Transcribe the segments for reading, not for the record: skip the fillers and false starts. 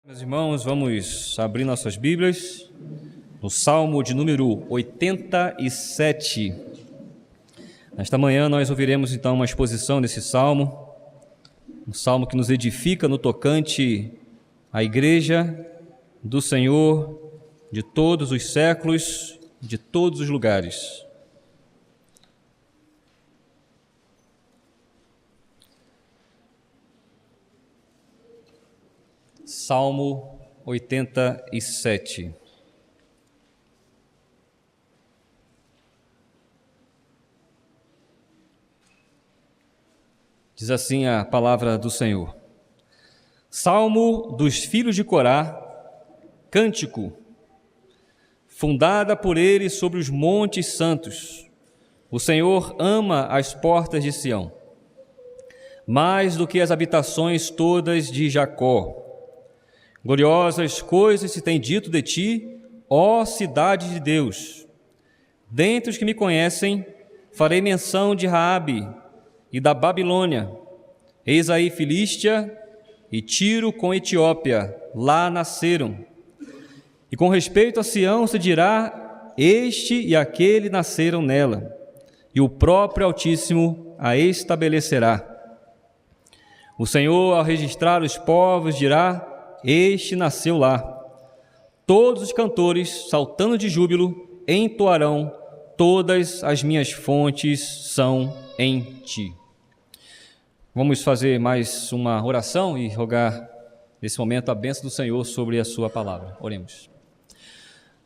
Meus irmãos, vamos abrir nossas Bíblias no Salmo de número 87. Nesta manhã nós ouviremos então uma exposição desse Salmo, um Salmo que nos edifica no tocante à Igreja do Senhor de todos os séculos, de todos os lugares. Salmo 87. Diz assim a palavra do Senhor. Salmo dos filhos de Corá, cântico, fundada por ele sobre os montes santos. O Senhor ama as portas de Sião, mais do que as habitações todas de Jacó. Gloriosas coisas se tem dito de ti, ó cidade de Deus. Dentre os que me conhecem, farei menção de Raabe e da Babilônia. Eis aí Filístia e Tiro com Etiópia, lá nasceram. E com respeito a Sião se dirá, este e aquele nasceram nela, e o próprio Altíssimo a estabelecerá. O Senhor, ao registrar os povos, dirá, este nasceu lá. Todos os cantores, saltando de júbilo, entoarão, todas as minhas fontes são em ti. Vamos fazer mais uma oração e rogar, nesse momento, a bênção do Senhor sobre a sua palavra. Oremos.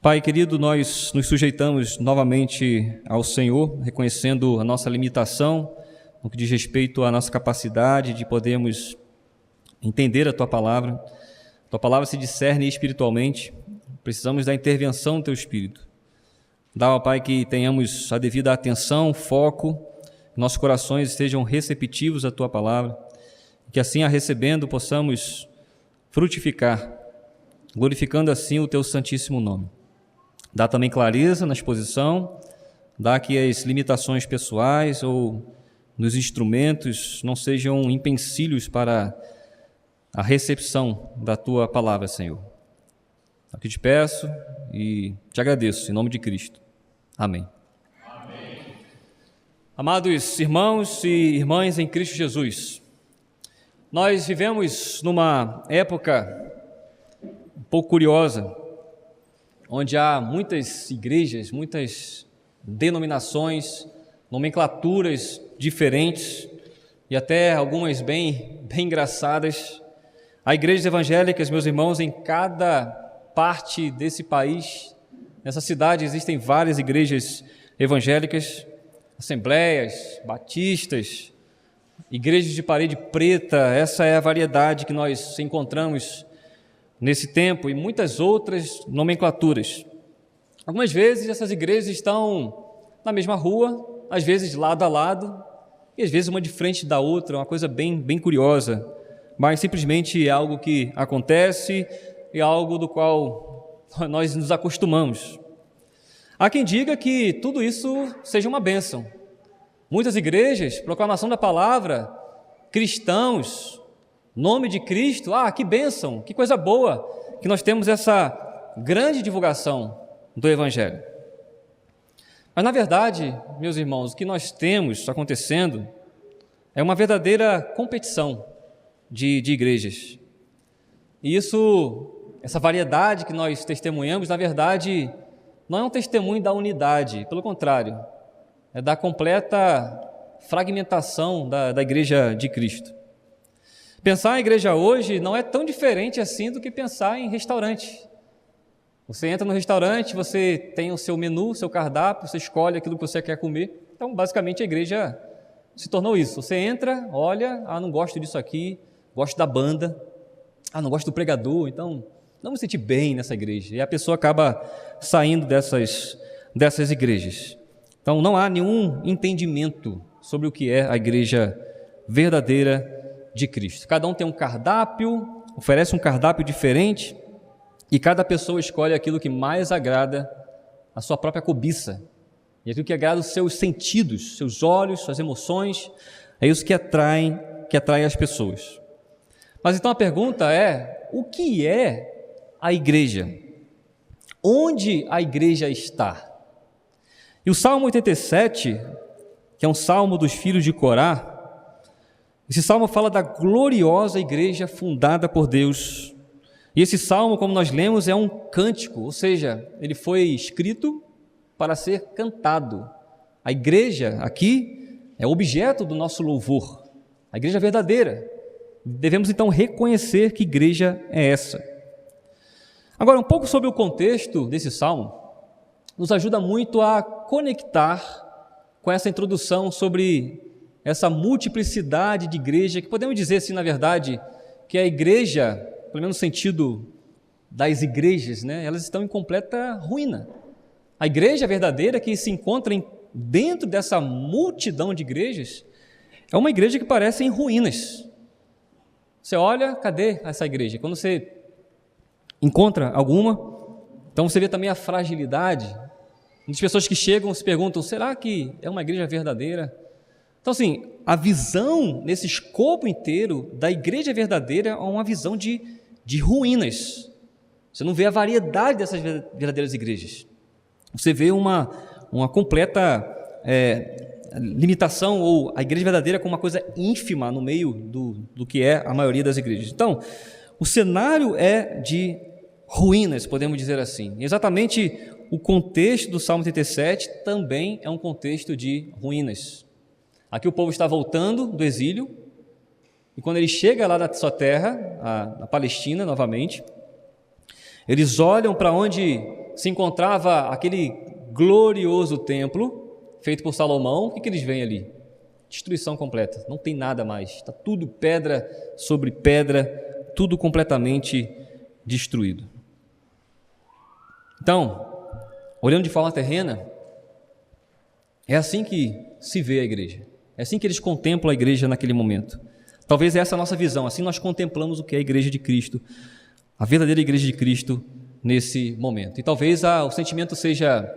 Pai querido, nós nos sujeitamos novamente ao Senhor, reconhecendo a nossa limitação, no que diz respeito à nossa capacidade de podermos entender a Tua palavra. Tua palavra se discerne espiritualmente, precisamos da intervenção do Teu Espírito. Dá, ó Pai, que tenhamos a devida atenção, foco, nossos corações estejam receptivos à Tua palavra, que assim a recebendo possamos frutificar, glorificando assim o Teu santíssimo nome. Dá também clareza na exposição, dá que as limitações pessoais ou nos instrumentos não sejam empecilhos para a recepção da Tua palavra, Senhor. Aqui te peço e te agradeço, em nome de Cristo. Amém. Amém. Amados irmãos e irmãs em Cristo Jesus, nós vivemos numa época um pouco curiosa, onde há muitas igrejas, muitas denominações, nomenclaturas diferentes e até algumas bem engraçadas. Há igrejas evangélicas, meus irmãos, em cada parte desse país. Nessa cidade existem várias igrejas evangélicas, assembleias, batistas, igrejas de parede preta. Essa é a variedade que nós encontramos nesse tempo e muitas outras nomenclaturas. Algumas vezes essas igrejas estão na mesma rua, às vezes lado a lado, e às vezes uma de frente da outra, uma coisa bem curiosa. Mas simplesmente é algo que acontece e algo do qual nós nos acostumamos. Há quem diga que tudo isso seja uma bênção. Muitas igrejas, proclamação da palavra, cristãos, nome de Cristo, que bênção, que coisa boa, que nós temos essa grande divulgação do Evangelho. Mas na verdade, meus irmãos, o que nós temos acontecendo é uma verdadeira competição de igrejas. E essa variedade que nós testemunhamos, na verdade, não é um testemunho da unidade, pelo contrário, é da completa fragmentação da Igreja de Cristo. Pensar em igreja hoje não é tão diferente assim do que pensar em restaurante. Você entra no restaurante, você tem o seu menu, o seu cardápio, você escolhe aquilo que você quer comer. Então, basicamente, a igreja se tornou isso. Você entra, olha, não gosto disso aqui, gosto da banda, não gosto do pregador, então não me senti bem nessa igreja. E a pessoa acaba saindo dessas igrejas. Então não há nenhum entendimento sobre o que é a igreja verdadeira de Cristo. Cada um tem um cardápio, oferece um cardápio diferente e cada pessoa escolhe aquilo que mais agrada a sua própria cobiça e aquilo que agrada os seus sentidos, seus olhos, suas emoções, É isso que atrai as pessoas. Mas então a pergunta é: o que é a igreja? Onde a igreja está? E o Salmo 87, que é um salmo dos filhos de Corá, esse salmo fala da gloriosa igreja fundada por Deus. E esse salmo, como nós lemos, é um cântico, ou seja, ele foi escrito para ser cantado. A igreja aqui é objeto do nosso louvor, a igreja verdadeira. Devemos então reconhecer que igreja é essa. Agora, um pouco sobre o contexto desse salmo nos ajuda muito a conectar com essa introdução sobre essa multiplicidade de igreja, que podemos dizer assim, na verdade, que a igreja, pelo menos no sentido das igrejas, né, elas estão em completa ruína. A igreja verdadeira que se encontra dentro dessa multidão de igrejas é uma igreja que parece em ruínas. Você olha, cadê essa igreja? Quando você encontra alguma, então você vê também a fragilidade. Muitas pessoas que chegam se perguntam: será que é uma igreja verdadeira? Então, assim, a visão nesse escopo inteiro da igreja verdadeira é uma visão de ruínas. Você não vê a variedade dessas verdadeiras igrejas. Você vê uma completa limitação, ou a igreja verdadeira como uma coisa ínfima no meio do que é a maioria das igrejas. Então, o cenário é de ruínas, podemos dizer assim. Exatamente o contexto do Salmo 37 também é um contexto de ruínas. Aqui o povo está voltando do exílio, e quando ele chega lá na sua terra, na Palestina novamente, eles olham para onde se encontrava aquele glorioso templo feito por Salomão. O que eles veem ali? Destruição completa, não tem nada mais, está tudo pedra sobre pedra, tudo completamente destruído. Então, olhando de forma terrena, é assim que se vê a igreja, é assim que eles contemplam a igreja naquele momento. Talvez essa é a nossa visão, assim nós contemplamos o que é a igreja de Cristo, a verdadeira igreja de Cristo nesse momento. E talvez o sentimento seja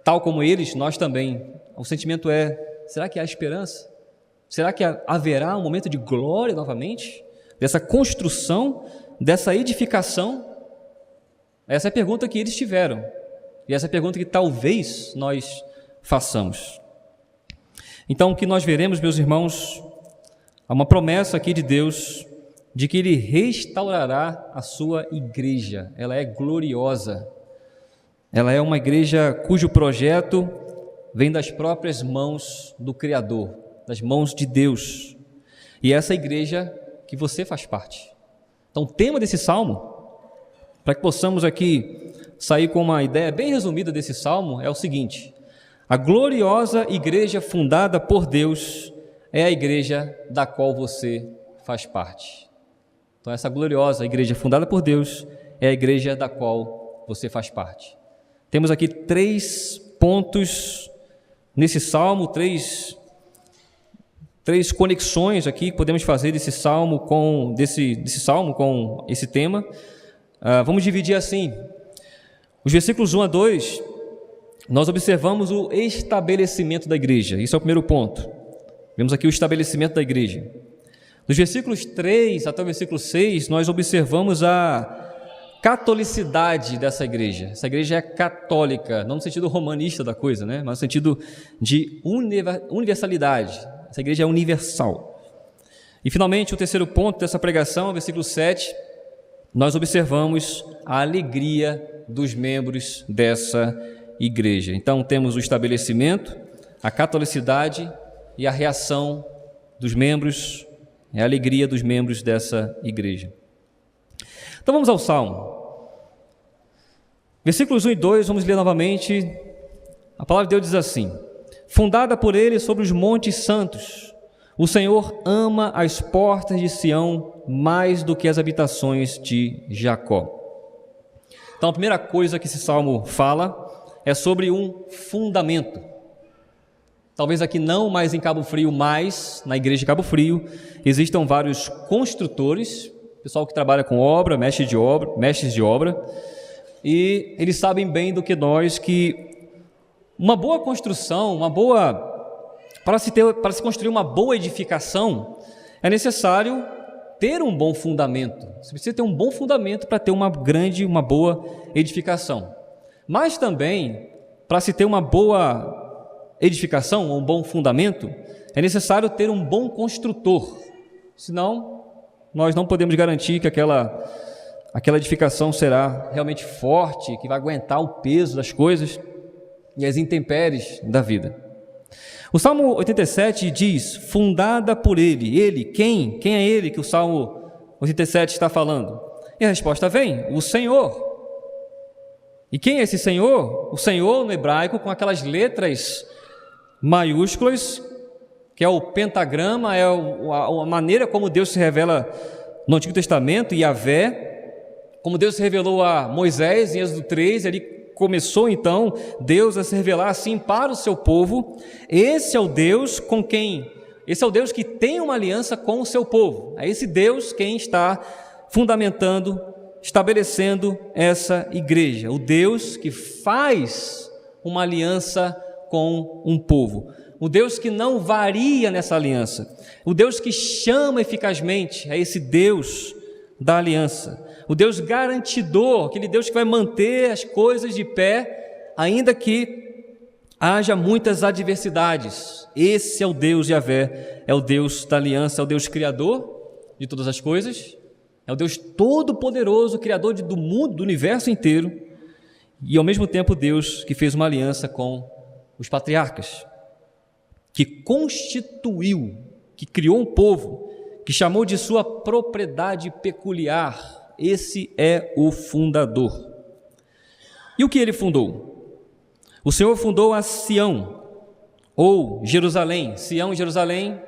tal como eles, nós também. O sentimento é: será que há esperança? Será que haverá um momento de glória novamente? Dessa construção, dessa edificação? Essa é a pergunta que eles tiveram, e essa é a pergunta que talvez nós façamos. Então, o que nós veremos, meus irmãos, há uma promessa aqui de Deus de que Ele restaurará a sua igreja. Ela é gloriosa, ela é uma igreja cujo projeto vem das próprias mãos do Criador, das mãos de Deus, e essa igreja que você faz parte. Então, o tema desse salmo, para que possamos aqui sair com uma ideia bem resumida desse salmo, é o seguinte: a gloriosa igreja fundada por Deus é a igreja da qual você faz parte. Então, essa gloriosa igreja fundada por Deus é a igreja da qual você faz parte. Temos aqui 3 pontos nesse salmo, três conexões aqui que podemos fazer desse salmo com esse tema. Vamos dividir assim: os versículos 1 a 2, nós observamos o estabelecimento da igreja. Isso é o primeiro ponto. Vemos aqui o estabelecimento da igreja. Dos versículos 3 até o versículo 6, nós observamos a catolicidade dessa igreja. Essa igreja é católica, não no sentido romanista da coisa, né? Mas no sentido de universalidade. Essa igreja é universal. E finalmente, o terceiro ponto dessa pregação, versículo 7, nós observamos a alegria dos membros dessa igreja. Então, temos o estabelecimento, a catolicidade e a reação dos membros, a alegria dos membros dessa igreja. Então, vamos ao Salmo. Versículos 1 e 2, vamos ler novamente. A palavra de Deus diz assim: fundada por Ele sobre os montes santos, o Senhor ama as portas de Sião mais do que as habitações de Jacó. Então, a primeira coisa que esse salmo fala é sobre um fundamento. Talvez aqui não mais em Cabo Frio, mas na igreja de Cabo Frio existam vários construtores, pessoal que trabalha com obra, mestres de obra, e eles sabem bem do que nós que uma boa construção, uma boa Para se construir uma boa edificação, é necessário ter um bom fundamento. Você precisa ter um bom fundamento para ter uma boa edificação. Mas também, para se ter uma boa edificação, um bom fundamento, é necessário ter um bom construtor. Senão, nós não podemos garantir que aquela edificação será realmente forte, que vai aguentar o peso das coisas e as intempéries da vida. O Salmo 87 diz, fundada por ele. Ele, quem? Quem é ele que o Salmo 87 está falando? E a resposta vem, o Senhor. E quem é esse Senhor? O Senhor no hebraico com aquelas letras maiúsculas, que é o pentagrama, é a maneira como Deus se revela no Antigo Testamento, Yahvé, como Deus se revelou a Moisés em Êxodo 3, ele começou então Deus a se revelar assim para o seu povo. Esse é o Deus que tem uma aliança com o seu povo. É esse Deus quem está fundamentando, estabelecendo essa igreja. O Deus que faz uma aliança com um povo. O Deus que não varia nessa aliança. O Deus que chama eficazmente. É esse Deus da aliança. O Deus garantidor, aquele Deus que vai manter as coisas de pé, ainda que haja muitas adversidades. Esse é o Deus Yahvé, é o Deus da aliança, é o Deus criador de todas as coisas, é o Deus todo-poderoso, criador do mundo, do universo inteiro, e ao mesmo tempo Deus que fez uma aliança com os patriarcas, que constituiu, que criou um povo, que chamou de sua propriedade peculiar. Esse é o fundador. E o que ele fundou? O Senhor fundou a Sião, ou Jerusalém. Sião e Jerusalém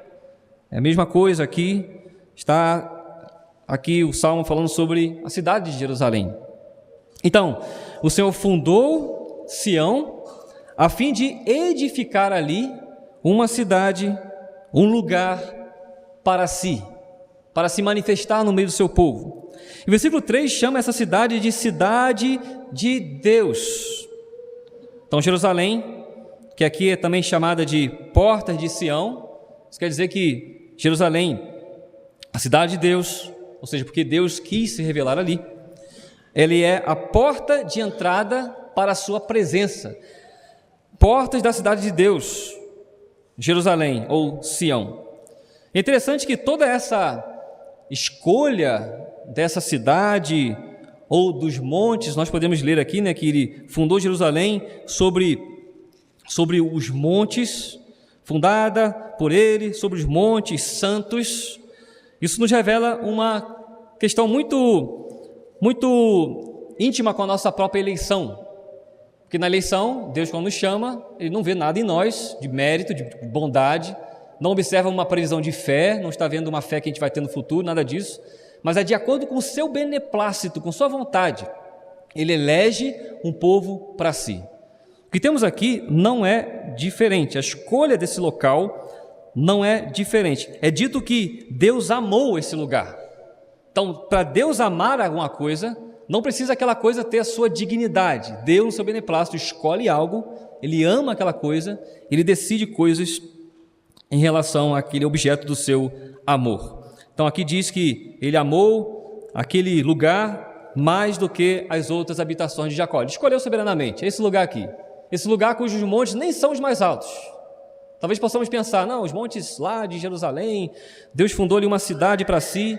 é a mesma coisa aqui. Está aqui o Salmo falando sobre a cidade de Jerusalém. Então, o Senhor fundou Sião a fim de edificar ali uma cidade, um lugar para si, para se manifestar no meio do seu povo. O versículo 3 chama essa cidade de cidade de Deus. Então, Jerusalém, que aqui é também chamada de portas de Sião, isso quer dizer que Jerusalém, a cidade de Deus, ou seja, porque Deus quis se revelar ali, ele é a porta de entrada para a sua presença. Portas da cidade de Deus, Jerusalém ou Sião. É interessante que toda essa escolha dessa cidade ou dos montes, nós podemos ler aqui, que ele fundou Jerusalém sobre os montes, fundada por ele, sobre os montes santos. Isso nos revela uma questão muito íntima com a nossa própria eleição, porque na eleição, Deus quando nos chama, Ele não vê nada em nós, de mérito, de bondade, não observa uma previsão de fé, não está vendo uma fé que a gente vai ter no futuro, nada disso, mas é de acordo com o seu beneplácito, com sua vontade. Ele elege um povo para si. O que temos aqui não é diferente, a escolha desse local não é diferente. É dito que Deus amou esse lugar. Então, para Deus amar alguma coisa, não precisa aquela coisa ter a sua dignidade. Deus, no seu beneplácito, escolhe algo, Ele ama aquela coisa, Ele decide coisas em relação àquele objeto do seu amor. Então aqui diz que ele amou aquele lugar mais do que as outras habitações de Jacó. Ele escolheu soberanamente esse lugar aqui, esse lugar cujos montes nem são os mais altos. Talvez possamos pensar, não, os montes lá de Jerusalém, Deus fundou ali uma cidade para si.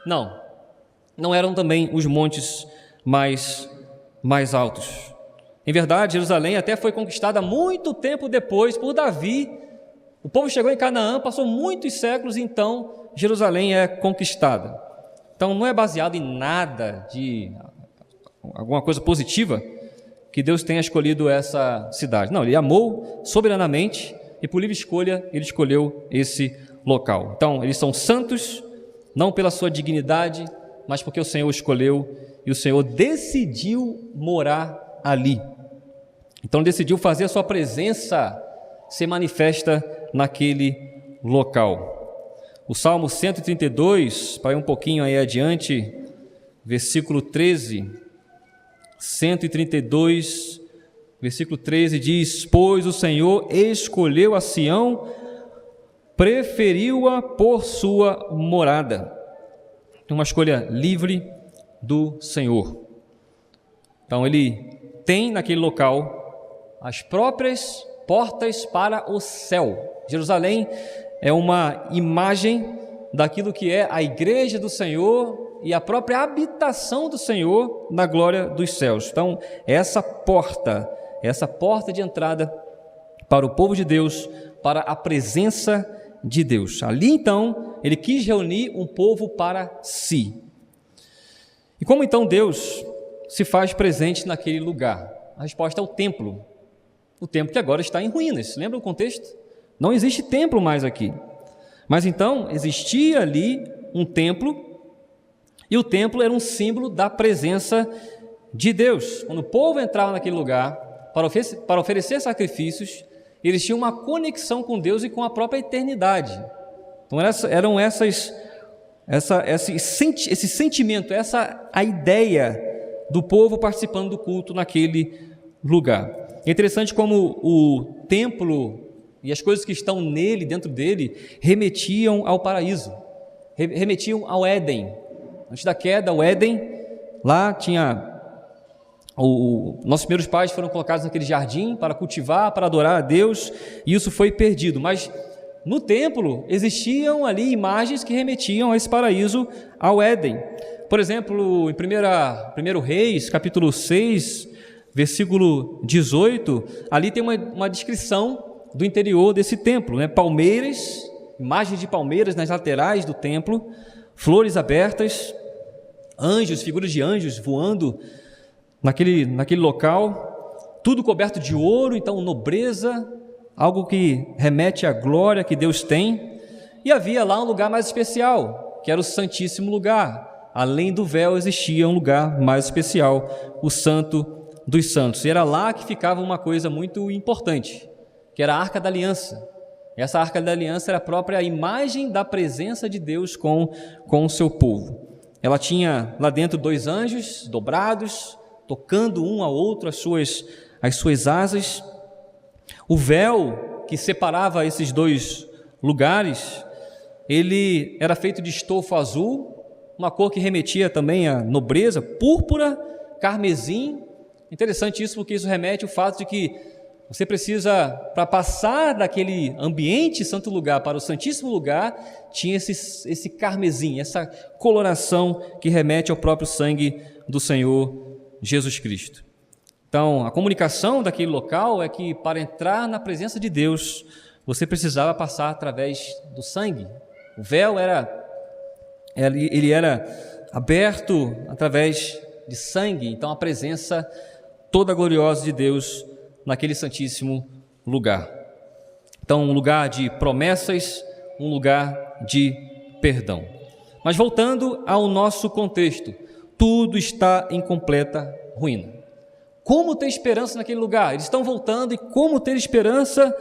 Não eram também os montes mais altos. Em verdade, Jerusalém até foi conquistada muito tempo depois por Davi. O povo chegou em Canaã, passou muitos séculos, e então Jerusalém é conquistada. Então não é baseado em nada de alguma coisa positiva que Deus tenha escolhido essa cidade. Não, Ele amou soberanamente e por livre escolha Ele escolheu esse local. Então eles são santos, não pela sua dignidade, mas porque o Senhor escolheu e o Senhor decidiu morar ali. Então decidiu fazer a sua presença ser manifesta naquele local. O Salmo 132, para ir um pouquinho aí adiante, versículo 13, 132, Versículo 13 diz: pois o Senhor escolheu a Sião, preferiu-a por sua morada. Uma escolha livre do Senhor. Então ele tem naquele local as próprias portas para o céu. Jerusalém é uma imagem daquilo que é a igreja do Senhor e a própria habitação do Senhor na glória dos céus. Então, essa porta de entrada para o povo de Deus, para a presença de Deus. Ali, então, ele quis reunir um povo para si. E como, então, Deus se faz presente naquele lugar? A resposta é o templo que agora está em ruínas. Lembra o contexto? Não existe templo mais aqui. Mas, então, existia ali um templo, e o templo era um símbolo da presença de Deus. Quando o povo entrava naquele lugar para oferecer sacrifícios, eles tinham uma conexão com Deus e com a própria eternidade. Então eram esse sentimento, a ideia do povo participando do culto naquele lugar. É interessante como o templo e as coisas que estão nele, dentro dele, remetiam ao paraíso, remetiam ao Éden. Antes da queda, o Éden, lá tinha... nossos primeiros pais foram colocados naquele jardim para cultivar, para adorar a Deus, e isso foi perdido. Mas no templo existiam ali imagens que remetiam a esse paraíso, ao Éden. Por exemplo, em 1 Reis, capítulo 6, versículo 18, ali tem uma descrição do interior desse templo, né? Palmeiras, imagens de palmeiras nas laterais do templo, flores abertas, anjos, figuras de anjos voando naquele local, tudo coberto de ouro, então nobreza, algo que remete à glória que Deus tem. E havia lá um lugar mais especial, que era o Santíssimo Lugar. Além do véu existia um lugar mais especial, o Santo dos Santos. E era lá que ficava uma coisa muito importante, que era a Arca da Aliança. Essa Arca da Aliança era a própria imagem da presença de Deus com o seu povo. Ela tinha lá dentro 2 anjos dobrados, tocando um ao outro as suas asas. O véu que separava esses 2 lugares, ele era feito de estofo azul, uma cor que remetia também à nobreza, púrpura, carmesim. Interessante isso, porque isso remete ao fato de que você precisa, para passar daquele ambiente santo lugar para o Santíssimo Lugar, tinha esse carmesim, essa coloração que remete ao próprio sangue do Senhor Jesus Cristo. Então, a comunicação daquele local é que para entrar na presença de Deus, você precisava passar através do sangue. O véu era aberto através de sangue, então a presença toda gloriosa de Deus naquele santíssimo lugar. Então, um lugar de promessas, um lugar de perdão. Mas voltando ao nosso contexto, tudo está em completa ruína. Como ter esperança naquele lugar? Eles estão voltando, e como ter esperança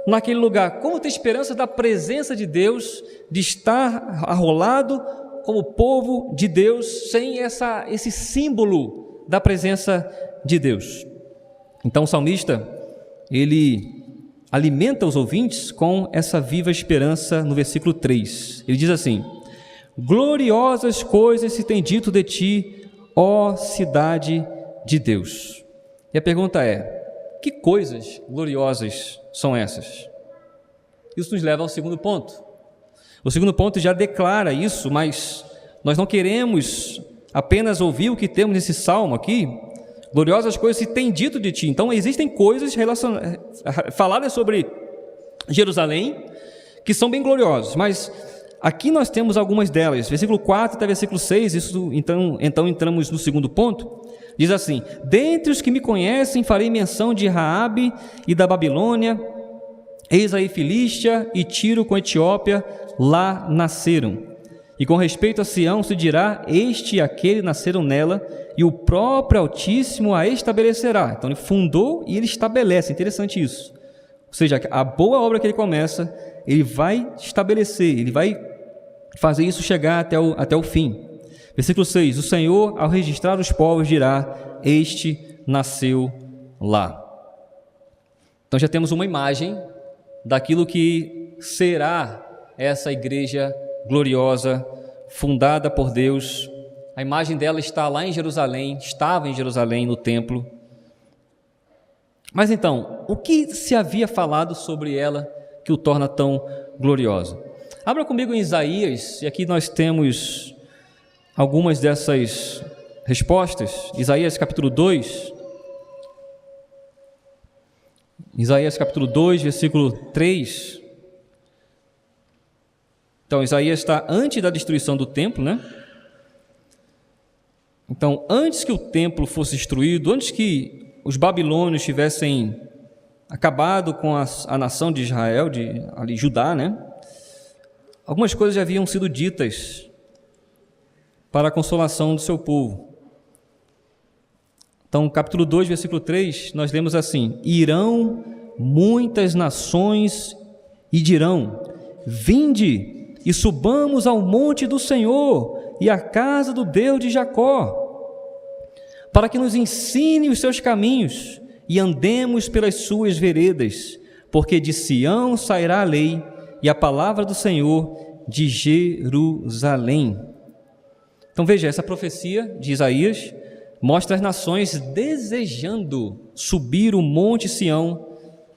naquele lugar? Como ter esperança da presença de Deus, de estar arrolado como povo de Deus, sem esse símbolo da presença de Deus? Então o salmista, ele alimenta os ouvintes com essa viva esperança no versículo 3. Ele diz assim: gloriosas coisas se tem dito de ti, ó cidade de Deus. E a pergunta é: que coisas gloriosas são essas? Isso nos leva ao segundo ponto. O segundo ponto já declara isso, mas nós não queremos apenas ouvir o que temos nesse salmo aqui. Gloriosas coisas se tem dito de ti. Então existem coisas faladas sobre Jerusalém que são bem gloriosas, mas aqui nós temos algumas delas. Versículo 4 até versículo 6, então entramos no segundo ponto. Diz assim: dentre os que me conhecem farei menção de Raabe e da Babilônia, eis aí Filístia e Tiro com Etiópia, lá nasceram. E com respeito a Sião se dirá: este e aquele nasceram nela, e o próprio Altíssimo a estabelecerá. Então ele fundou e ele estabelece. Interessante isso. Ou seja, a boa obra que ele começa, ele vai estabelecer, ele vai fazer isso chegar até o fim. Versículo 6: o Senhor, ao registrar os povos, dirá: este nasceu lá. Então já temos uma imagem daquilo que será essa igreja gloriosa, fundada por Deus. A imagem dela está lá em Jerusalém, estava em Jerusalém, no templo. Mas então, o que se havia falado sobre ela que o torna tão gloriosa? Abra comigo em Isaías, e aqui nós temos algumas dessas respostas. Isaías capítulo 2. Isaías capítulo 2, versículo 3. Então, Isaías está antes da destruição do templo, né? Então, antes que o templo fosse destruído, antes que os babilônios tivessem acabado com a nação de Israel, ali Judá, né? Algumas coisas já haviam sido ditas para a consolação do seu povo. Então, capítulo 2, versículo 3, nós lemos assim: irão muitas nações e dirão: vinde e subamos ao monte do Senhor e à casa do Deus de Jacó, para que nos ensine os seus caminhos e andemos pelas suas veredas, porque de Sião sairá a lei e a palavra do Senhor de Jerusalém. Então veja, essa profecia de Isaías mostra as nações desejando subir o monte Sião,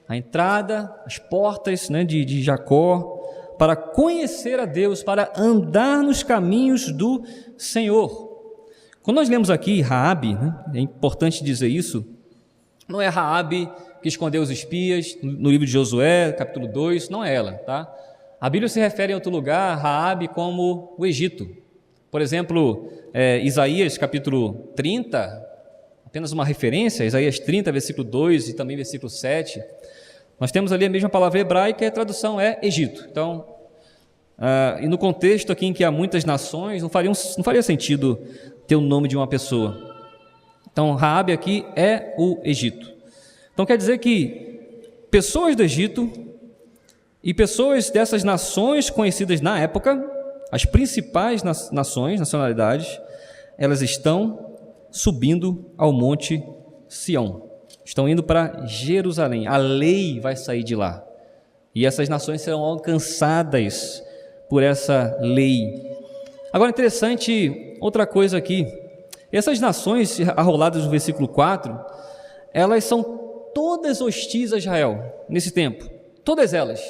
a entrada, as portas, né, de Jacó, para conhecer a Deus, para andar nos caminhos do Senhor. Quando nós lemos aqui Raabe, né, é importante dizer isso, não é Raabe que escondeu os espias no livro de Josué, capítulo 2, não é ela, tá? A Bíblia se refere em outro lugar a Raabe como o Egito. Por exemplo, Isaías capítulo 30, apenas uma referência, Isaías 30, versículo 2 e também versículo 7, nós temos ali a mesma palavra hebraica e a tradução é Egito. Então, e no contexto aqui em que há muitas nações, não faria sentido ter o nome de uma pessoa. Então, Raabe aqui é o Egito. Então, quer dizer que pessoas do Egito e pessoas dessas nações conhecidas na época, as principais nacionalidades, elas estão subindo ao monte Sião, estão indo para Jerusalém, a lei vai sair de lá, e essas nações serão alcançadas por essa lei. Agora, interessante, outra coisa aqui, essas nações arroladas no versículo 4, elas são todas hostis a Israel, nesse tempo, todas elas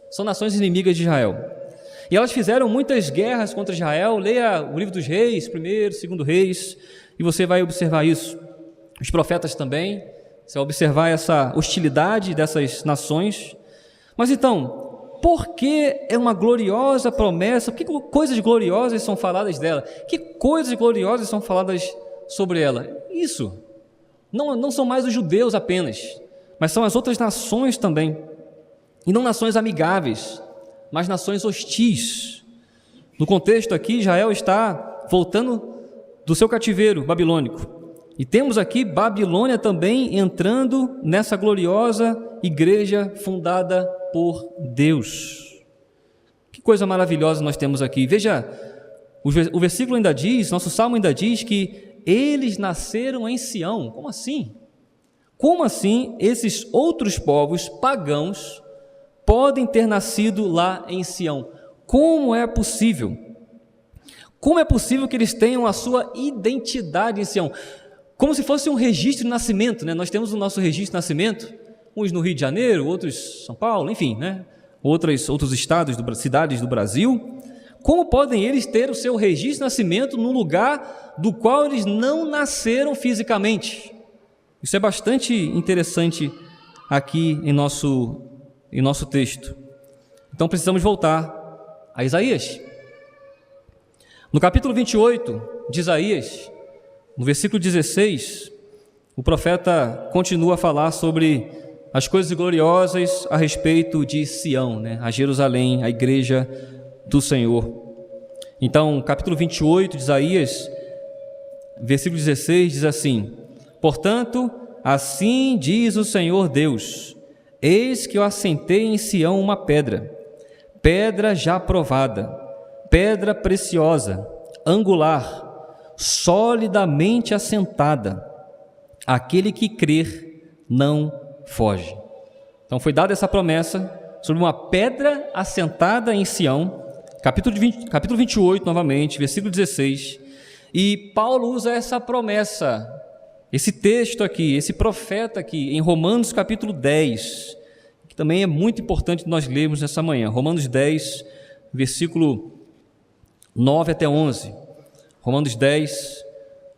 são nações inimigas de Israel, e elas fizeram muitas guerras contra Israel. Leia o livro dos reis, primeiro, segundo reis, e você vai observar isso. Os profetas também, você vai observar essa hostilidade dessas nações. Mas então, por que é uma gloriosa promessa? Por que coisas gloriosas são faladas dela? Que coisas gloriosas são faladas sobre ela? Isso, não são mais os judeus apenas, mas são as outras nações também, e não nações amigáveis, mas nações hostis. No contexto aqui, Israel está voltando do seu cativeiro babilônico, e temos aqui Babilônia também entrando nessa gloriosa igreja fundada por Deus. Que coisa maravilhosa nós temos aqui. Veja, o versículo ainda diz, nosso salmo ainda diz que eles nasceram em Sião. Como assim? Como assim esses outros povos pagãos podem ter nascido lá em Sião? Como é possível? Como é possível que eles tenham a sua identidade em Sião? Como se fosse um registro de nascimento, né? Nós temos o nosso registro de nascimento, uns no Rio de Janeiro, outros em São Paulo, enfim, né? Outros estados, cidades do Brasil. Como podem eles ter o seu registro de nascimento num lugar do qual eles não nasceram fisicamente? Isso é bastante interessante aqui em nosso texto. Então precisamos voltar a Isaías. No capítulo 28 de Isaías, no versículo 16, o profeta continua a falar sobre as coisas gloriosas a respeito de Sião, né? A Jerusalém, a igreja do Senhor. Então, capítulo 28 de Isaías, versículo 16, diz assim: portanto, assim diz o Senhor Deus: eis que eu assentei em Sião uma pedra, pedra já provada, pedra preciosa, angular, solidamente assentada. Aquele que crer não foge. Então foi dada essa promessa sobre uma pedra assentada em Sião, capítulo 28 novamente, versículo 16, e Paulo usa essa promessa, esse texto aqui, esse profeta aqui, em Romanos capítulo 10, que também é muito importante nós lermos nessa manhã. Romanos 10, versículo 9 até 11. Romanos 10,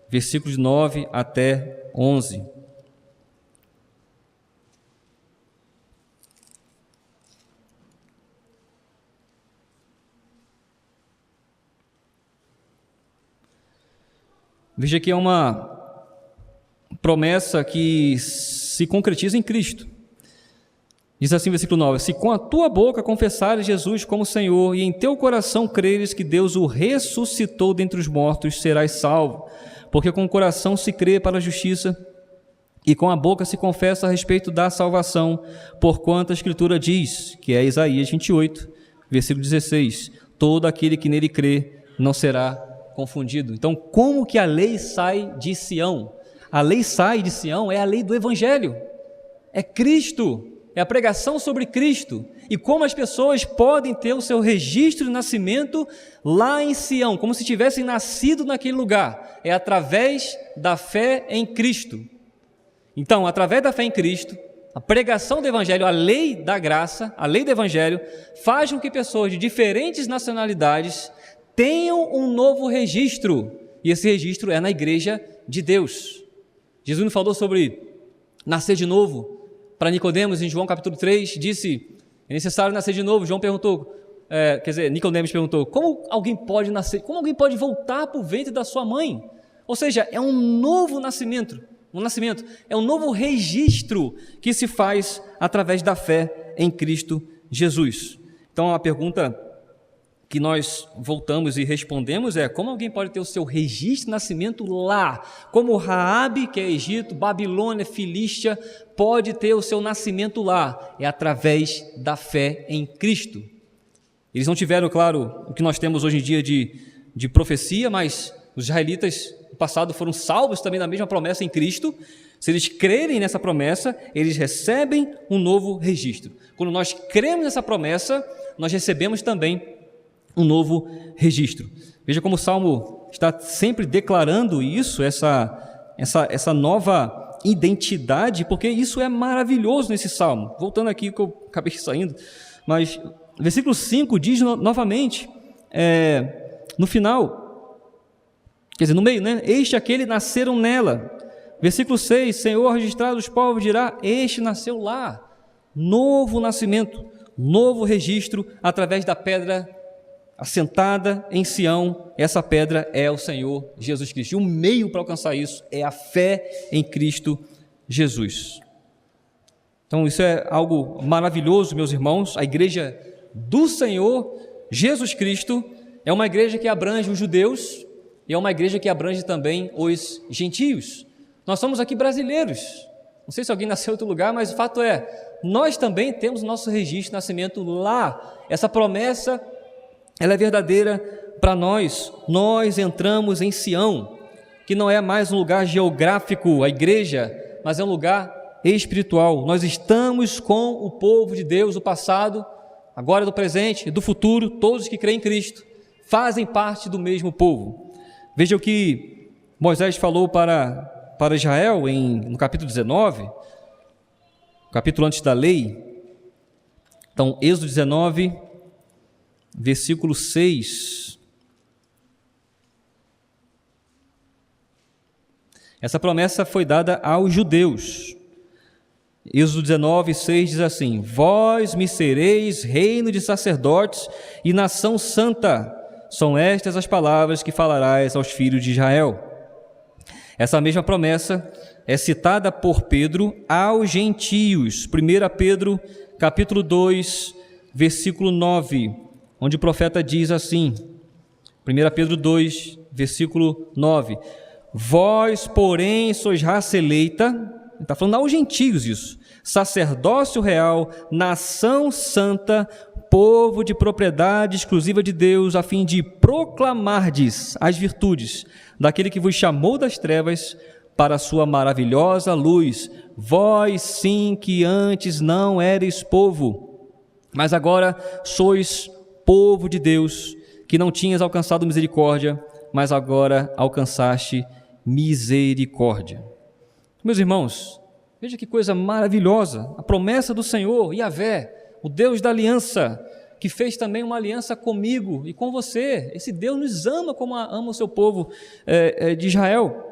versículos 9 até 11. Veja que é uma promessa que se concretiza em Cristo. Diz assim, versículo 9: se com a tua boca confessares Jesus como Senhor, e em teu coração creres que Deus o ressuscitou dentre os mortos, serás salvo. Porque com o coração se crê para a justiça, e com a boca se confessa a respeito da salvação, porquanto a Escritura diz, que é Isaías 28, versículo 16, todo aquele que nele crê não será confundido. Então, como que a lei sai de Sião? A lei sai de Sião, é a lei do Evangelho, é Cristo, é a pregação sobre Cristo, e como as pessoas podem ter o seu registro de nascimento lá em Sião, como se tivessem nascido naquele lugar, é através da fé em Cristo. Então, através da fé em Cristo, a pregação do Evangelho, a lei da graça, a lei do Evangelho, faz com que pessoas de diferentes nacionalidades tenham um novo registro, e esse registro é na igreja de Deus. Jesus nos falou sobre nascer de novo. Para Nicodemos, em João capítulo 3, disse, é necessário nascer de novo. João perguntou, Nicodemos perguntou, como alguém pode nascer, como alguém pode voltar para o ventre da sua mãe? Ou seja, é um novo nascimento, é um novo registro que se faz através da fé em Cristo Jesus. Então a pergunta que nós voltamos e respondemos é: como alguém pode ter o seu registro de nascimento lá? Como Raabe, que é Egito, Babilônia, Filístia, pode ter o seu nascimento lá? É através da fé em Cristo. Eles não tiveram, claro, o que nós temos hoje em dia de profecia, mas os israelitas no passado foram salvos também da mesma promessa em Cristo. Se eles crerem nessa promessa, eles recebem um novo registro. Quando nós cremos nessa promessa, nós recebemos também um novo registro. Veja como o Salmo está sempre declarando isso, essa nova identidade, porque isso é maravilhoso nesse Salmo. Voltando aqui, que eu acabei saindo, mas versículo 5 diz novamente, no final, quer dizer, no meio, né? Este aquele nasceram nela. Versículo 6, Senhor registrado os povos dirá, este nasceu lá. Novo nascimento, novo registro através da pedra assentada em Sião. Essa pedra é o Senhor Jesus Cristo. E o meio para alcançar isso é a fé em Cristo Jesus. Então isso é algo maravilhoso, meus irmãos. A igreja do Senhor Jesus Cristo é uma igreja que abrange os judeus e é uma igreja que abrange também os gentios. Nós somos aqui brasileiros. Não sei se alguém nasceu em outro lugar, mas o fato é, nós também temos o nosso registro de nascimento lá. Essa promessa, ela é verdadeira para nós. Nós entramos em Sião, que não é mais um lugar geográfico, a igreja, mas é um lugar espiritual. Nós estamos com o povo de Deus do passado, agora do presente e do futuro. Todos que creem em Cristo fazem parte do mesmo povo. Veja o que Moisés falou para Israel no capítulo 19, capítulo antes da lei. Então, Êxodo 19, versículo 6. Essa promessa foi dada aos judeus. Êxodo 19, 6 diz assim: vós me sereis reino de sacerdotes e nação santa. São estas as palavras que falarás aos filhos de Israel. Essa mesma promessa é citada por Pedro aos gentios. 1 Pedro, capítulo 2, versículo 9, onde o profeta diz assim, 1 Pedro 2, versículo 9: vós, porém, sois raça eleita, ele está falando aos gentios isso, sacerdócio real, nação santa, povo de propriedade exclusiva de Deus, a fim de proclamardes as virtudes daquele que vos chamou das trevas para a sua maravilhosa luz. Vós sim que antes não erais povo, mas agora sois povo de Deus, que não tinhas alcançado misericórdia, mas agora alcançaste misericórdia. Meus irmãos, veja que coisa maravilhosa, a promessa do Senhor, Yahvé, o Deus da aliança, que fez também uma aliança comigo e com você. Esse Deus nos ama como ama o seu povo de Israel.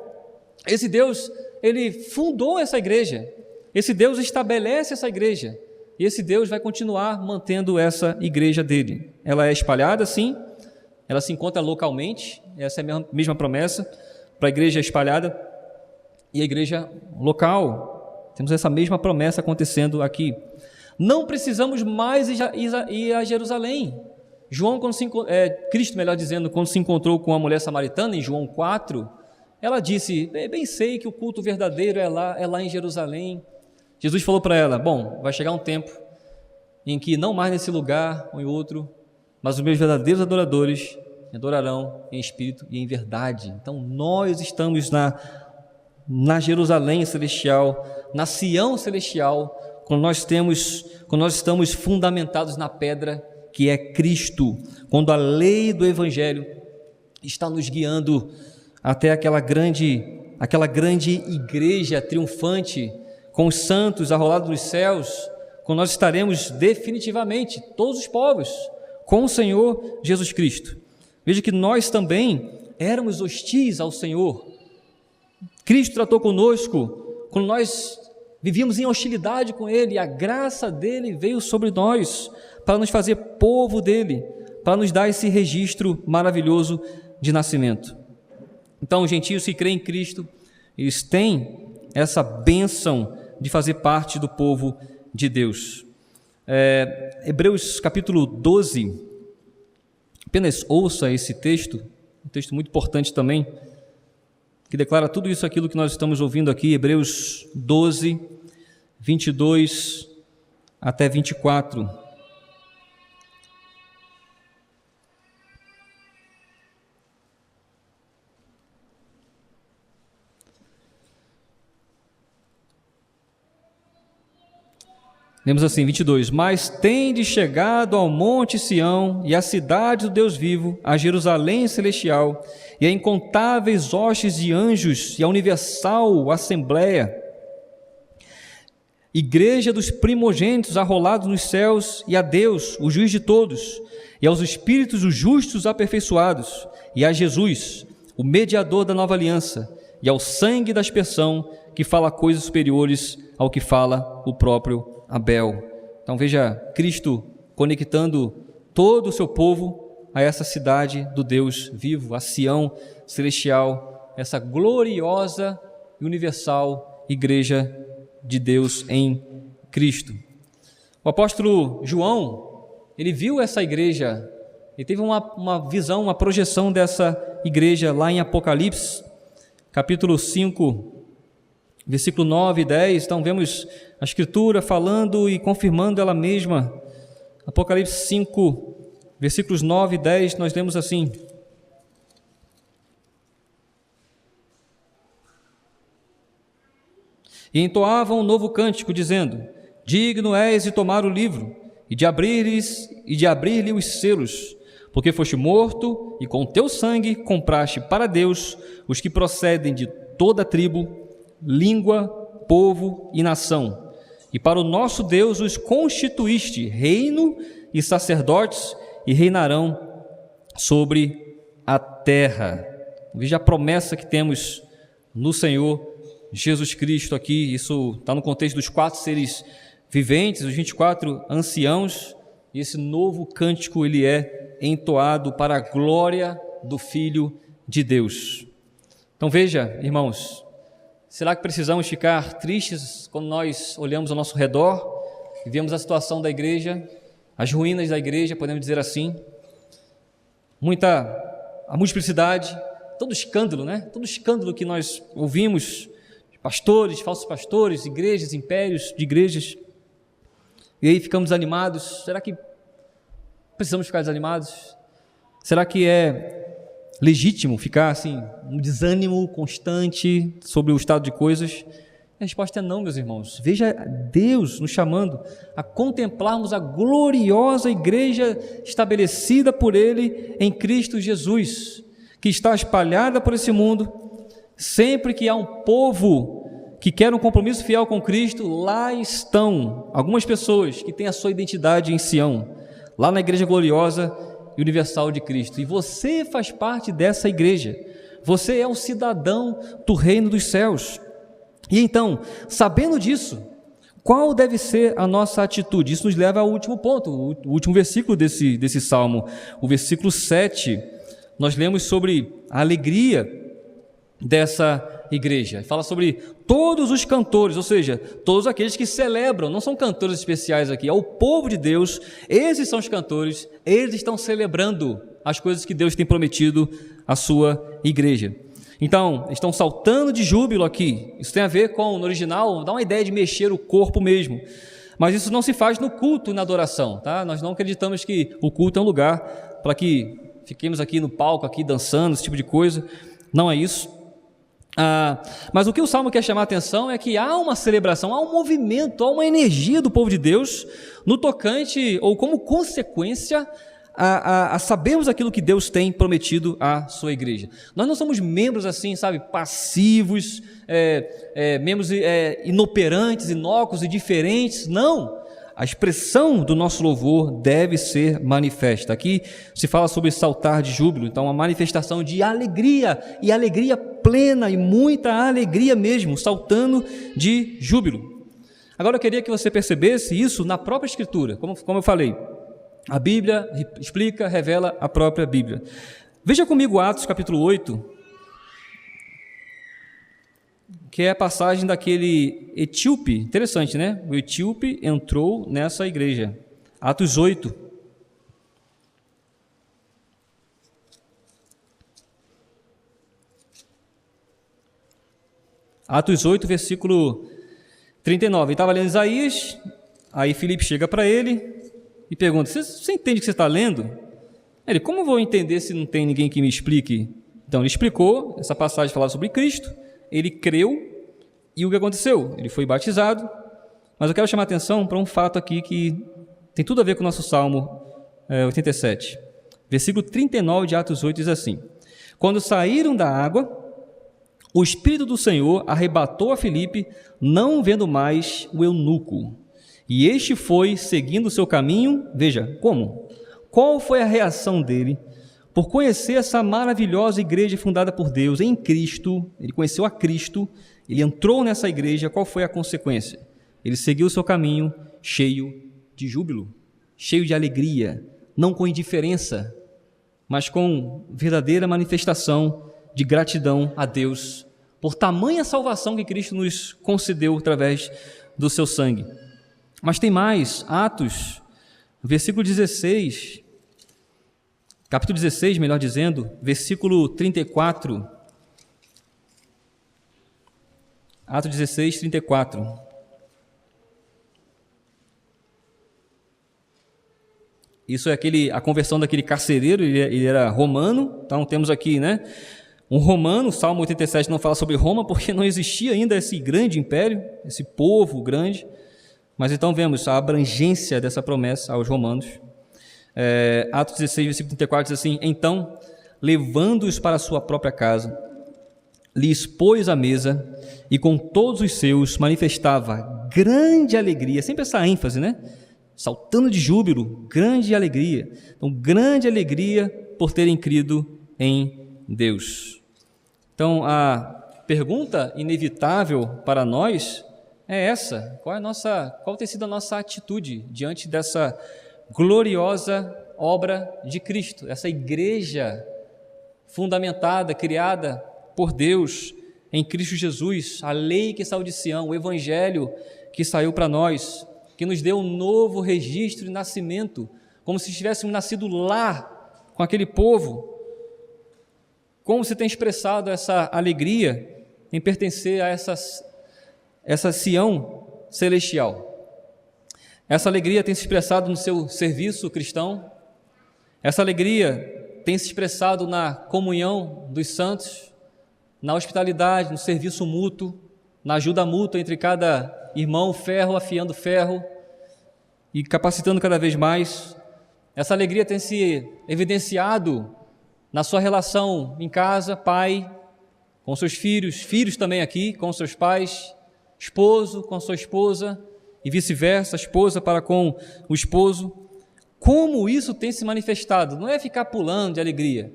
Esse Deus, Ele fundou essa igreja, esse Deus estabelece essa igreja, e esse Deus vai continuar mantendo essa igreja dele. Ela é espalhada, sim, ela se encontra localmente, essa é a mesma promessa para a igreja espalhada e a igreja local. Temos essa mesma promessa acontecendo aqui. Não precisamos mais ir a Jerusalém. Cristo, melhor dizendo, quando se encontrou com a mulher samaritana, em João 4, ela disse: bem sei que o culto verdadeiro é lá em Jerusalém. Jesus falou para ela: bom, vai chegar um tempo em que não mais nesse lugar ou em outro, mas os meus verdadeiros adoradores me adorarão em espírito e em verdade. Então nós estamos na Jerusalém celestial, na Sião celestial, quando nós estamos fundamentados na pedra que é Cristo, quando a lei do Evangelho está nos guiando até aquela grande igreja triunfante, com os santos arrolados nos céus, quando nós estaremos definitivamente, todos os povos, com o Senhor Jesus Cristo. Veja que nós também éramos hostis ao Senhor. Cristo tratou conosco quando nós vivíamos em hostilidade com Ele, e a graça dEle veio sobre nós para nos fazer povo dEle, para nos dar esse registro maravilhoso de nascimento. Então, os gentios que creem em Cristo, eles têm essa bênção de fazer parte do povo de Deus. Hebreus capítulo 12, apenas ouça esse texto, um texto muito importante também, que declara tudo isso aquilo que nós estamos ouvindo aqui, Hebreus 12, 22 até 24. Lemos assim, 22, mas tendes chegado ao monte Sião e à cidade do Deus vivo, a Jerusalém celestial, e a incontáveis hostes de anjos e a universal assembleia, igreja dos primogênitos arrolados nos céus, e a Deus, o juiz de todos, e aos espíritos dos justos aperfeiçoados, e a Jesus, o mediador da nova aliança, e ao sangue da aspersão, que fala coisas superiores ao que fala o próprio Abel. Então veja Cristo conectando todo o seu povo a essa cidade do Deus vivo, a Sião celestial, essa gloriosa e universal igreja de Deus em Cristo. O apóstolo João, ele viu essa igreja, ele teve uma visão, uma projeção dessa igreja lá em Apocalipse, capítulo 5, versículo 9 e 10, então vemos a Escritura falando e confirmando ela mesma. Apocalipse 5, versículos 9 e 10, nós lemos assim: e entoavam um novo cântico, dizendo: digno és de tomar o livro, e de abrir-lhe os selos, porque foste morto, e com teu sangue compraste para Deus os que procedem de toda tribo, língua, povo e nação, e para o nosso Deus os constituíste reino e sacerdotes, e reinarão sobre a terra. Veja a promessa que temos no Senhor Jesus Cristo aqui. Isso está no contexto dos 4 seres viventes, os 24 anciãos, e esse novo cântico ele é entoado para a glória do Filho de Deus. Então veja, irmãos, será que precisamos ficar tristes quando nós olhamos ao nosso redor e vemos a situação da igreja, as ruínas da igreja, podemos dizer assim, a multiplicidade, todo escândalo, né? Todo escândalo que nós ouvimos, pastores, falsos pastores, igrejas, impérios de igrejas, e aí ficamos desanimados. Será que precisamos ficar desanimados? Será que é legítimo ficar assim, um desânimo constante sobre o estado de coisas? A resposta é não, meus irmãos. Veja Deus nos chamando a contemplarmos a gloriosa igreja estabelecida por Ele em Cristo Jesus, que está espalhada por esse mundo. Sempre que há um povo que quer um compromisso fiel com Cristo, lá estão algumas pessoas que têm a sua identidade em Sião, lá na igreja gloriosa e universal de Cristo. E você faz parte dessa igreja. Você é um cidadão do reino dos céus. E então, sabendo disso, qual deve ser a nossa atitude? Isso nos leva ao último ponto, o último versículo desse salmo, o versículo 7. Nós lemos sobre a alegria dessa igreja. Fala sobre todos os cantores, ou seja, todos aqueles que celebram, não são cantores especiais aqui, é o povo de Deus, esses são os cantores, eles estão celebrando as coisas que Deus tem prometido à sua igreja. Então, estão saltando de júbilo aqui. Isso tem a ver com, no original, dá uma ideia de mexer o corpo mesmo. Mas isso não se faz no culto e na adoração, tá? Nós não acreditamos que o culto é um lugar para que fiquemos aqui no palco, aqui dançando, esse tipo de coisa. Não é isso. Mas o que o Salmo quer chamar a atenção é que há uma celebração, há um movimento, há uma energia do povo de Deus no tocante, ou como consequência, a sabermos aquilo que Deus tem prometido à sua igreja. Nós não somos membros assim, sabe, passivos, membros inoperantes, inócuos e diferentes, não. A expressão do nosso louvor deve ser manifesta. Aqui se fala sobre saltar de júbilo, então uma manifestação de alegria, e alegria plena, e muita alegria mesmo, saltando de júbilo. Agora eu queria que você percebesse isso na própria Escritura, como eu falei. A Bíblia explica, revela a própria Bíblia. Veja comigo Atos capítulo 8, que é a passagem daquele etíope, interessante, né? O etíope entrou nessa igreja. Atos 8. Atos 8, versículo 39. Ele estava lendo Isaías, aí Filipe chega para ele e pergunta: você entende o que você está lendo? Ele: como eu vou entender se não tem ninguém que me explique? Então ele explicou, essa passagem falava sobre Cristo, ele creu, e o que aconteceu? Ele foi batizado. Mas eu quero chamar a atenção para um fato aqui que tem tudo a ver com o nosso Salmo 87. Versículo 39 de Atos 8 diz assim: quando saíram da água, o Espírito do Senhor arrebatou a Filipe, não vendo mais o eunuco. E este foi seguindo o seu caminho. Veja, como? Qual foi a reação dele por conhecer essa maravilhosa igreja fundada por Deus em Cristo? Ele conheceu a Cristo, ele entrou nessa igreja. Qual foi a consequência? Ele seguiu o seu caminho cheio de júbilo, cheio de alegria, não com indiferença, mas com verdadeira manifestação de gratidão a Deus por tamanha salvação que Cristo nos concedeu através do seu sangue. Mas tem mais, Atos, versículo 16, capítulo 16, melhor dizendo, versículo 34. Atos 16, 34. Isso é a conversão daquele carcereiro, ele era romano, então temos aqui, né, um romano. O Salmo 87 não fala sobre Roma, porque não existia ainda esse grande império, esse povo grande. Mas então vemos a abrangência dessa promessa aos romanos. Atos 16, versículo 34 diz assim: então, levando-os para a sua própria casa, lhes pôs a mesa, e com todos os seus manifestava grande alegria, sempre essa ênfase, né? Saltando de júbilo, grande alegria. Então, grande alegria por terem crido em Deus. Então, a pergunta inevitável para nós é essa: qual tem sido a nossa atitude diante dessa gloriosa obra de Cristo, essa igreja fundamentada, criada por Deus em Cristo Jesus, a lei que saiu de Sião, o evangelho que saiu para nós, que nos deu um novo registro de nascimento, como se tivéssemos nascido lá com aquele povo. Como você tem expressado essa alegria em pertencer a essa Sião celestial? Essa alegria tem se expressado no seu serviço cristão? Essa alegria tem se expressado na comunhão dos santos, na hospitalidade, no serviço mútuo, na ajuda mútua entre cada irmão, ferro afiando ferro e capacitando cada vez mais. Essa alegria tem se evidenciado na sua relação em casa, pai com seus filhos, filhos também aqui com seus pais, esposo com sua esposa e vice-versa, esposa para com o esposo. Como isso tem se manifestado? Não é ficar pulando de alegria,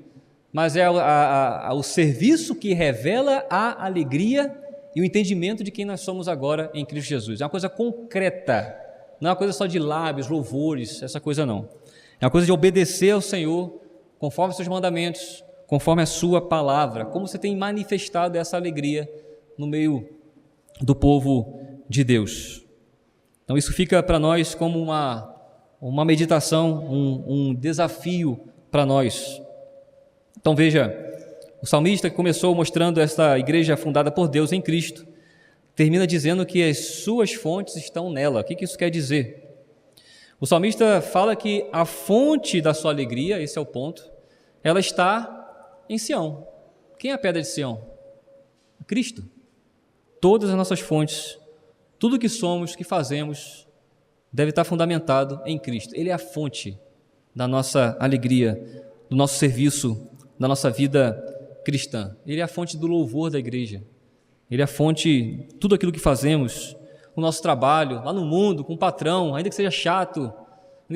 mas é o serviço que revela a alegria e o entendimento de quem nós somos agora em Cristo Jesus. É uma coisa concreta, não é uma coisa só de lábios, louvores, essa coisa não. É uma coisa de obedecer ao Senhor, conforme os seus mandamentos, conforme a sua palavra. Como você tem manifestado essa alegria no meio do povo de Deus. Então isso fica para nós como uma meditação, um desafio para nós. Então veja, o salmista que começou mostrando esta igreja fundada por Deus em Cristo, termina dizendo que as suas fontes estão nela. O que isso quer dizer? O salmista fala que a fonte da sua alegria, esse é o ponto, ela está em Sião. Quem é a pedra de Sião? Cristo. Todas as nossas fontes, tudo que somos, que fazemos, deve estar fundamentado em Cristo. Ele é a fonte da nossa alegria, do nosso serviço, da nossa vida cristã. Ele é a fonte do louvor da igreja. Ele é a fonte de tudo aquilo que fazemos, o nosso trabalho, lá no mundo, com o patrão, ainda que seja chato, ainda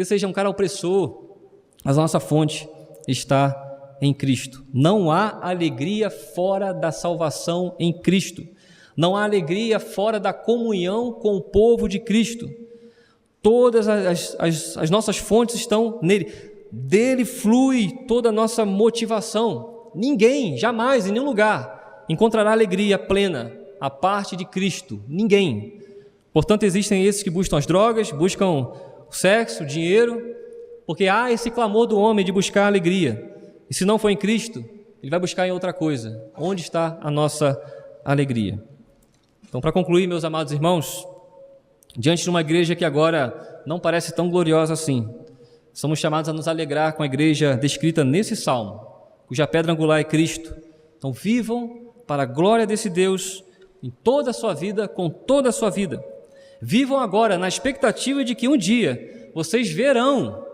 que seja um cara opressor, mas a nossa fonte está em Cristo. Não há alegria fora da salvação em Cristo. Não há alegria fora da comunhão com o povo de Cristo. Todas as nossas fontes estão nele. Dele flui toda a nossa motivação. Ninguém, jamais, em nenhum lugar, encontrará alegria plena a parte de Cristo. Ninguém. Portanto, existem esses que buscam as drogas, buscam o sexo, o dinheiro, porque há esse clamor do homem de buscar alegria. E se não for em Cristo, ele vai buscar em outra coisa. Onde está a nossa alegria? Então, para concluir, meus amados irmãos, diante de uma igreja que agora não parece tão gloriosa assim, somos chamados a nos alegrar com a igreja descrita nesse salmo, cuja pedra angular é Cristo. Então, vivam para a glória desse Deus em toda a sua vida, com toda a sua vida. Vivam agora na expectativa de que um dia vocês verão,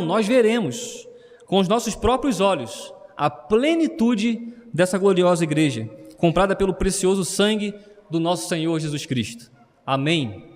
nós veremos com os nossos próprios olhos a plenitude dessa gloriosa igreja, comprada pelo precioso sangue do nosso Senhor Jesus Cristo. Amém.